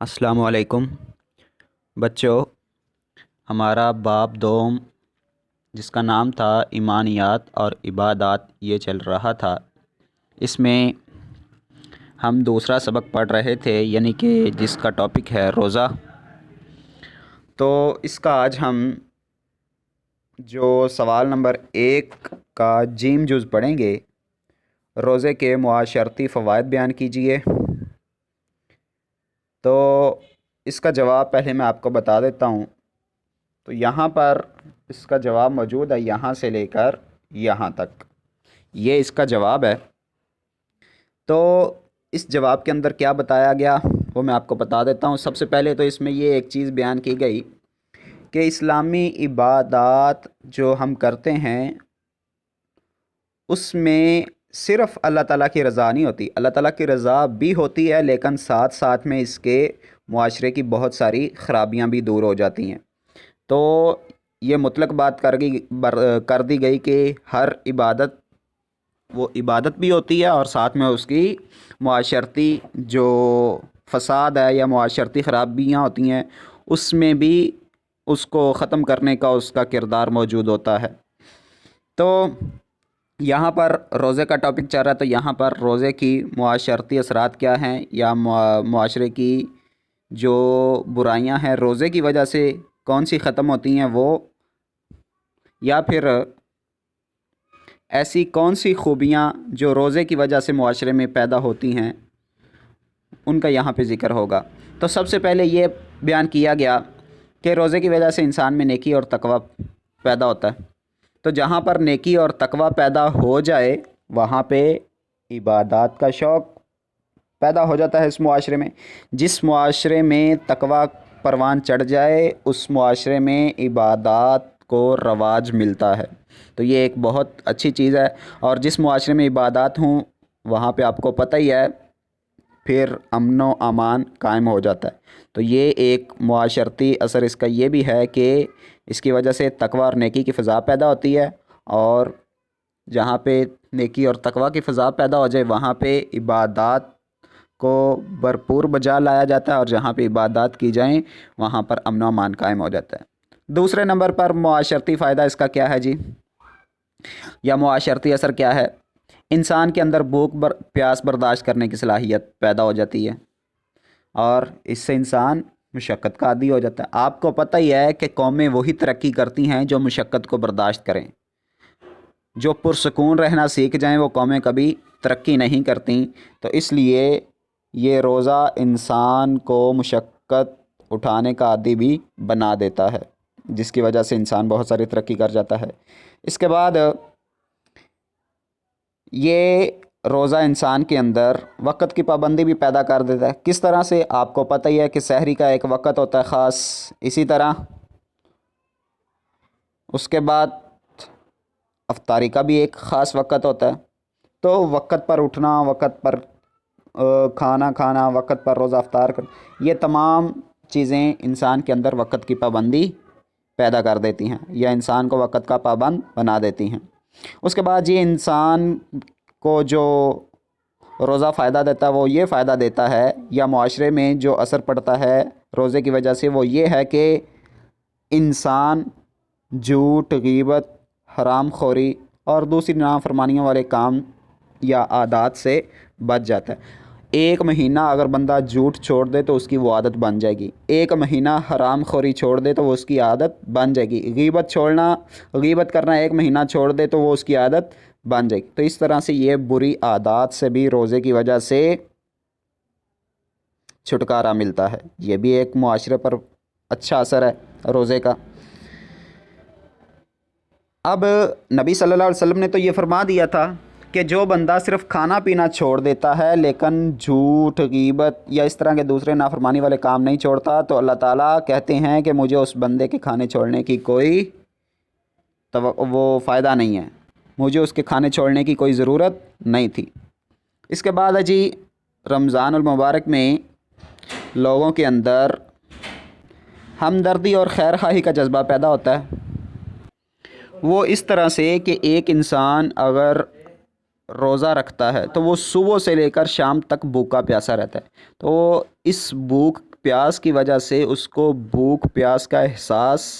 السلام علیکم بچوں، ہمارا باب دوم جس کا نام تھا ایمانیات اور عبادات یہ چل رہا تھا۔ اس میں ہم دوسرا سبق پڑھ رہے تھے، یعنی کہ جس کا ٹاپک ہے روزہ۔ تو اس کا آج ہم جو سوال نمبر 1 کا جیم جز پڑھیں گے، روزے کے معاشرتی فوائد بیان کیجیے۔ تو اس کا جواب پہلے میں آپ کو بتا دیتا ہوں۔ تو یہاں پر اس کا جواب موجود ہے، یہاں سے لے کر یہاں تک یہ اس کا جواب ہے۔ تو اس جواب کے اندر کیا بتایا گیا وہ میں آپ کو بتا دیتا ہوں۔ سب سے پہلے تو اس میں یہ ایک چیز بیان کی گئی کہ اسلامی عبادات جو ہم کرتے ہیں اس میں صرف اللہ تعالیٰ کی رضا نہیں ہوتی، اللہ تعالیٰ کی رضا بھی ہوتی ہے، لیکن ساتھ ساتھ میں اس کے معاشرے کی بہت ساری خرابیاں بھی دور ہو جاتی ہیں۔ تو یہ مطلق بات کر دی گئی کہ ہر عبادت وہ عبادت بھی ہوتی ہے اور ساتھ میں اس کی معاشرتی جو فساد ہے یا معاشرتی خرابیاں ہوتی ہیں اس میں بھی اس کو ختم کرنے کا اس کا کردار موجود ہوتا ہے۔ تو یہاں پر روزے کا ٹاپک چل رہا ہے، تو یہاں پر روزے کی معاشرتی اثرات کیا ہیں یا معاشرے کی جو برائیاں ہیں روزے کی وجہ سے کون سی ختم ہوتی ہیں وہ، یا پھر ایسی کون سی خوبیاں جو روزے کی وجہ سے معاشرے میں پیدا ہوتی ہیں ان کا یہاں پہ ذکر ہوگا۔ تو سب سے پہلے یہ بیان کیا گیا کہ روزے کی وجہ سے انسان میں نیکی اور تقوی پیدا ہوتا ہے۔ تو جہاں پر نیکی اور تقوی پیدا ہو جائے وہاں پہ عبادات کا شوق پیدا ہو جاتا ہے اس معاشرے میں۔ جس معاشرے میں تقوی پروان چڑھ جائے اس معاشرے میں عبادات کو رواج ملتا ہے۔ تو یہ ایک بہت اچھی چیز ہے، اور جس معاشرے میں عبادات ہوں وہاں پہ آپ کو پتہ ہی ہے پھر امن و امان قائم ہو جاتا ہے۔ تو یہ ایک معاشرتی اثر اس کا یہ بھی ہے کہ اس کی وجہ سے تقوی اور نیکی کی فضا پیدا ہوتی ہے، اور جہاں پہ نیکی اور تقوی کی فضا پیدا ہو جائے وہاں پہ عبادات کو بھرپور بجا لایا جاتا ہے، اور جہاں پہ عبادات کی جائیں وہاں پر امن و امان قائم ہو جاتا ہے۔ دوسرے نمبر پر معاشرتی فائدہ اس کا کیا ہے جی، یا معاشرتی اثر کیا ہے؟ انسان کے اندر بھوک پیاس برداشت کرنے کی صلاحیت پیدا ہو جاتی ہے، اور اس سے انسان مشقت کا عادی ہو جاتا ہے۔ آپ کو پتہ ہی ہے کہ قومیں وہی ترقی کرتی ہیں جو مشقت کو برداشت کریں۔ جو پرسکون رہنا سیکھ جائیں وہ قومیں کبھی ترقی نہیں کرتیں۔ تو اس لیے یہ روزہ انسان کو مشقت اٹھانے کا عادی بھی بنا دیتا ہے، جس کی وجہ سے انسان بہت ساری ترقی کر جاتا ہے۔ اس کے بعد یہ روزہ انسان کے اندر وقت کی پابندی بھی پیدا کر دیتا ہے۔ کس طرح سے؟ آپ کو پتہ ہی ہے کہ سحری کا ایک وقت ہوتا ہے خاص، اسی طرح اس کے بعد افطاری کا بھی ایک خاص وقت ہوتا ہے۔ تو وقت پر اٹھنا، وقت پر کھانا کھانا، وقت پر روزہ افطار کرنا، یہ تمام چیزیں انسان کے اندر وقت کی پابندی پیدا کر دیتی ہیں یا انسان کو وقت کا پابند بنا دیتی ہیں۔ اس کے بعد یہ انسان کو جو روزہ فائدہ دیتا ہے وہ یہ فائدہ دیتا ہے، یا معاشرے میں جو اثر پڑتا ہے روزے کی وجہ سے وہ یہ ہے کہ انسان جھوٹ، غیبت، حرام خوری اور دوسری نافرمانیوں والے کام یا عادات سے بچ جاتا ہے۔ ایک مہینہ اگر بندہ جھوٹ چھوڑ دے تو اس کی وہ عادت بن جائے گی، ایک مہینہ حرام خوری چھوڑ دے تو وہ اس کی عادت بن جائے گی، غیبت کرنا ایک مہینہ چھوڑ دے تو وہ اس کی عادت بن جائے گی۔ تو اس طرح سے یہ بری عادات سے بھی روزے کی وجہ سے چھٹکارا ملتا ہے۔ یہ بھی ایک معاشرے پر اچھا اثر ہے روزے کا۔ اب نبی صلی اللہ علیہ وسلم نے تو یہ فرما دیا تھا کہ جو بندہ صرف کھانا پینا چھوڑ دیتا ہے لیکن جھوٹ، غیبت یا اس طرح کے دوسرے نافرمانی والے کام نہیں چھوڑتا تو اللہ تعالیٰ کہتے ہیں کہ مجھے اس بندے کے کھانے چھوڑنے کی کوئی وہ فائدہ نہیں ہے، مجھے اس کے کھانے چھوڑنے کی کوئی ضرورت نہیں تھی۔ اس کے بعد ہے جی رمضان المبارک میں لوگوں کے اندر ہمدردی اور خیر خواہی کا جذبہ پیدا ہوتا ہے۔ وہ اس طرح سے کہ ایک انسان اگر روزہ رکھتا ہے تو وہ صبح سے لے کر شام تک بھوکا پیاسا رہتا ہے، تو اس بھوک پیاس کی وجہ سے اس کو بھوک پیاس کا احساس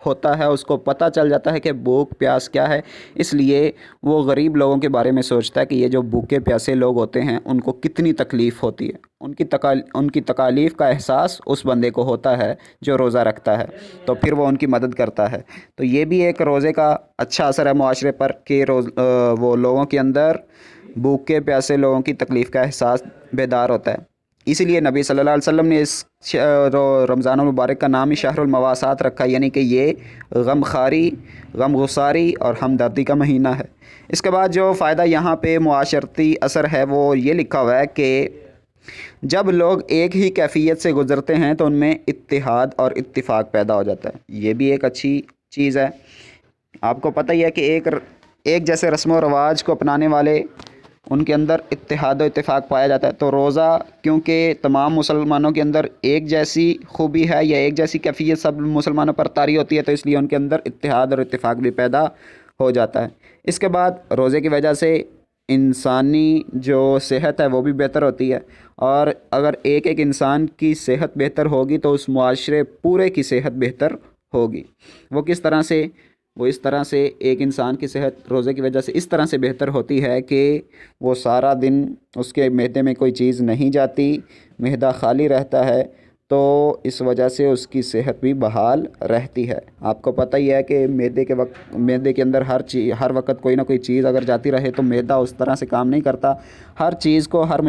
ہوتا ہے، اس کو پتہ چل جاتا ہے کہ بھوک پیاس کیا ہے، اس لیے وہ غریب لوگوں کے بارے میں سوچتا ہے کہ یہ جو بھوکے پیاسے لوگ ہوتے ہیں ان کو کتنی تکلیف ہوتی ہے، ان کی تکالیف کا احساس اس بندے کو ہوتا ہے جو روزہ رکھتا ہے، تو پھر وہ ان کی مدد کرتا ہے۔ تو یہ بھی ایک روزے کا اچھا اثر ہے معاشرے پر کہ وہ لوگوں کے اندر بھوکے پیاسے لوگوں کی تکلیف کا احساس بیدار ہوتا ہے۔ اسی لیے نبی صلی اللہ علیہ وسلم نے اس رمضان المبارک کا نام ہی شہر المواسات رکھا، یعنی کہ یہ غم خاری، غم گساری اور ہمدردی کا مہینہ ہے۔ اس کے بعد جو فائدہ یہاں پہ معاشرتی اثر ہے وہ یہ لکھا ہوا ہے کہ جب لوگ ایک ہی کیفیت سے گزرتے ہیں تو ان میں اتحاد اور اتفاق پیدا ہو جاتا ہے۔ یہ بھی ایک اچھی چیز ہے۔ آپ کو پتہ ہی ہے کہ ایک جیسے رسم و رواج کو اپنانے والے ان کے اندر اتحاد و اتفاق پایا جاتا ہے۔ تو روزہ کیونکہ تمام مسلمانوں کے اندر ایک جیسی خوبی ہے یا ایک جیسی کیفیت سب مسلمانوں پر طاری ہوتی ہے، تو اس لیے ان کے اندر اتحاد اور اتفاق بھی پیدا ہو جاتا ہے۔ اس کے بعد روزے کی وجہ سے انسانی جو صحت ہے وہ بھی بہتر ہوتی ہے، اور اگر ایک انسان کی صحت بہتر ہوگی تو اس معاشرے پورے کی صحت بہتر ہوگی۔ وہ کس طرح سے؟ وہ اس طرح سے ایک انسان کی صحت روزے کی وجہ سے اس طرح سے بہتر ہوتی ہے کہ وہ سارا دن اس کے معدے میں کوئی چیز نہیں جاتی، معدہ خالی رہتا ہے، تو اس وجہ سے اس کی صحت بھی بحال رہتی ہے۔ آپ کو پتہ ہی ہے کہ معدے کے اندر ہر وقت کوئی نہ کوئی چیز اگر جاتی رہے تو معدہ اس طرح سے کام نہیں کرتا۔ ہر چیز کو، ہر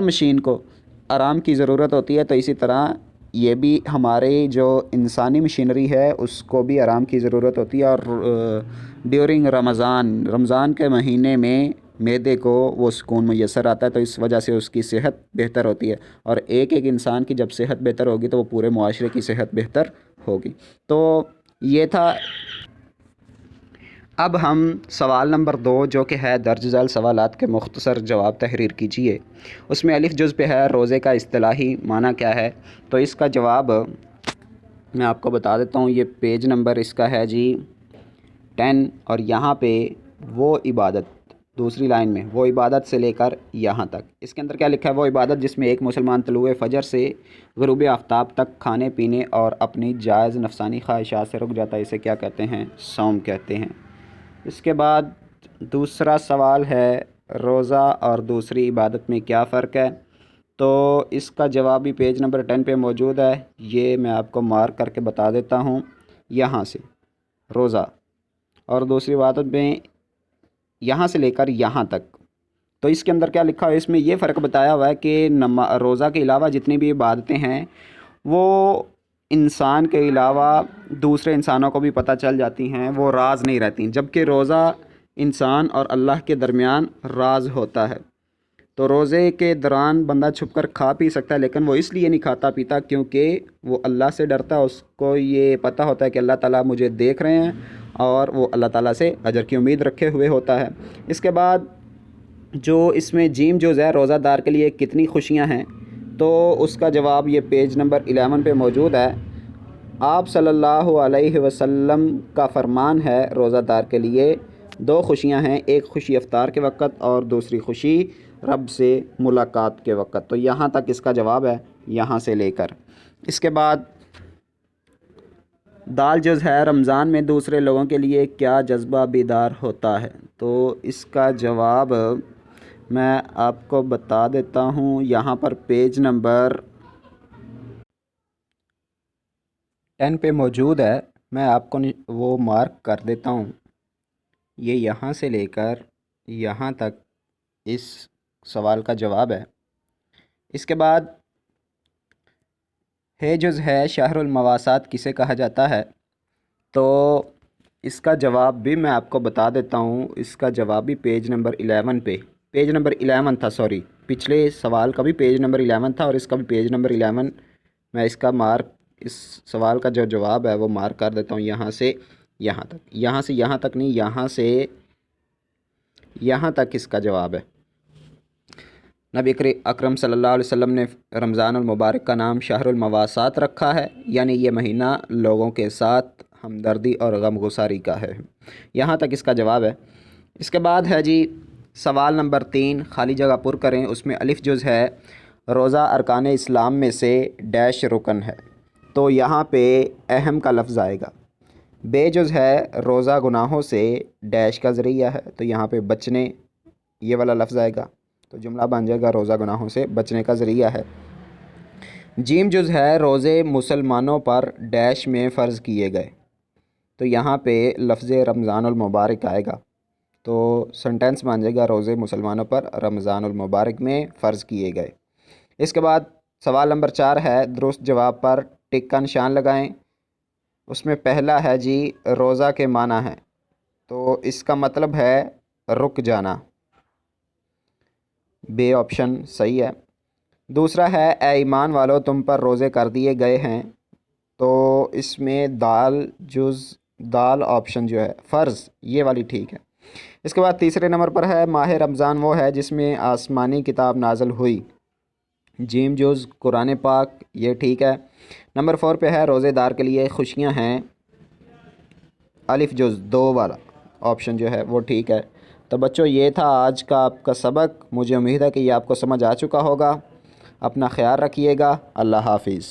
مشین کو آرام کی ضرورت ہوتی ہے، تو اسی طرح یہ بھی ہماری جو انسانی مشینری ہے اس کو بھی آرام کی ضرورت ہوتی ہے، اور ڈیورنگ رمضان کے مہینے میں معدے کو وہ سکون میسر آتا ہے، تو اس وجہ سے اس کی صحت بہتر ہوتی ہے، اور ایک انسان کی جب صحت بہتر ہوگی تو وہ پورے معاشرے کی صحت بہتر ہوگی۔ تو یہ تھا۔ اب ہم سوال نمبر 2 جو کہ ہے درج ذیل سوالات کے مختصر جواب تحریر کیجیے۔ اس میں الف جز پہ ہے روزے کا اصطلاحی معنی کیا ہے، تو اس کا جواب میں آپ کو بتا دیتا ہوں۔ یہ پیج نمبر اس کا ہے جی 10، اور یہاں پہ وہ عبادت، دوسری لائن میں وہ عبادت سے لے کر یہاں تک اس کے اندر کیا لکھا ہے؟ وہ عبادت جس میں ایک مسلمان طلوع فجر سے غروب آفتاب تک کھانے پینے اور اپنی جائز نفسانی خواہشات سے رک جاتا ہے، اسے کیا کہتے ہیں؟ صوم کہتے ہیں۔ اس کے بعد دوسرا سوال ہے روزہ اور دوسری عبادت میں کیا فرق ہے، تو اس کا جواب بھی پیج نمبر 10 پہ موجود ہے۔ یہ میں آپ کو مارک کر کے بتا دیتا ہوں۔ یہاں سے روزہ اور دوسری عبادت میں یہاں سے لے کر یہاں تک، تو اس کے اندر کیا لکھا ہے؟ اس میں یہ فرق بتایا ہوا ہے کہ روزہ کے علاوہ جتنی بھی عبادتیں ہیں وہ انسان کے علاوہ دوسرے انسانوں کو بھی پتہ چل جاتی ہیں، وہ راز نہیں رہتی، جبکہ روزہ انسان اور اللہ کے درمیان راز ہوتا ہے۔ تو روزے کے دوران بندہ چھپ کر کھا پی سکتا ہے، لیکن وہ اس لیے نہیں کھاتا پیتا کیونکہ وہ اللہ سے ڈرتا ہے، اس کو یہ پتہ ہوتا ہے کہ اللہ تعالیٰ مجھے دیکھ رہے ہیں، اور وہ اللہ تعالیٰ سے اجر کی امید رکھے ہوئے ہوتا ہے۔ اس کے بعد جو اس میں جیم جو ہے روزہ دار کے لیے کتنی خوشیاں ہیں، تو اس کا جواب یہ پیج نمبر 11 پہ موجود ہے۔ آپ صلی اللہ علیہ وسلم کا فرمان ہے روزہ دار کے لیے 2 خوشیاں ہیں، ایک خوشی افطار کے وقت اور دوسری خوشی رب سے ملاقات کے وقت۔ تو یہاں تک اس کا جواب ہے، یہاں سے لے کر۔ اس کے بعد دال جز ہے رمضان میں دوسرے لوگوں کے لیے کیا جذبہ بیدار ہوتا ہے، تو اس کا جواب میں آپ کو بتا دیتا ہوں۔ یہاں پر پیج نمبر 10 پہ موجود ہے، میں آپ کو وہ مارک کر دیتا ہوں۔ یہ یہاں سے لے کر یہاں تک اس سوال کا جواب ہے۔ اس کے بعد ہے جز ہے شہر المواسات کسے کہا جاتا ہے، تو اس کا جواب بھی میں آپ کو بتا دیتا ہوں۔ اس کا جواب بھی پیج نمبر 11 پہ، پیج نمبر 11 تھا، سوری، پچھلے سوال کا بھی پیج نمبر 11 تھا اور اس کا بھی پیج نمبر 11۔ میں اس کا مارک، اس سوال کا جو جواب ہے وہ مارک کر دیتا ہوں، یہاں سے یہاں تک، یہاں سے یہاں تک نہیں، یہاں سے یہاں تک اس کا جواب ہے۔ نبی اکرم صلی اللہ علیہ وسلم نے رمضان المبارک کا نام شہر المواسات رکھا ہے، یعنی یہ مہینہ لوگوں کے ساتھ ہمدردی اور غم گساری کا ہے۔ یہاں تک اس کا جواب ہے۔ اس کے بعد ہے جی سوال نمبر 3، خالی جگہ پر کریں۔ اس میں الف جز ہے روزہ ارکان اسلام میں سے ڈیش رکن ہے، تو یہاں پہ اہم کا لفظ آئے گا۔ بے جز ہے روزہ گناہوں سے ڈیش کا ذریعہ ہے، تو یہاں پہ بچنے یہ والا لفظ آئے گا، تو جملہ بن جائے گا روزہ گناہوں سے بچنے کا ذریعہ ہے۔ جیم جز ہے روزے مسلمانوں پر ڈیش میں فرض کیے گئے، تو یہاں پہ لفظ رمضان المبارک آئے گا، تو سنٹینس بن جائے گا روزے مسلمانوں پر رمضان المبارک میں فرض کیے گئے۔ اس کے بعد سوال نمبر 4 ہے، درست جواب پر ٹک کا نشان لگائیں۔ اس میں پہلا ہے جی روزہ کے معنی ہے، تو اس کا مطلب ہے رک جانا، بے آپشن صحیح ہے۔ دوسرا ہے اے ایمان والو تم پر روزے کر دیے گئے ہیں، تو اس میں دال آپشن جو ہے فرض یہ والی ٹھیک ہے۔ اس کے بعد تیسرے نمبر پر ہے ماہ رمضان وہ ہے جس میں آسمانی کتاب نازل ہوئی، جیم جز قرآن پاک، یہ ٹھیک ہے۔ نمبر 4 پہ ہے روزے دار کے لیے خوشیاں ہیں، الف جز 2 والا آپشن جو ہے وہ ٹھیک ہے۔ تو بچوں یہ تھا آج کا آپ کا سبق، مجھے امید ہے کہ یہ آپ کو سمجھ آ چکا ہوگا۔ اپنا خیال رکھیے گا، اللہ حافظ۔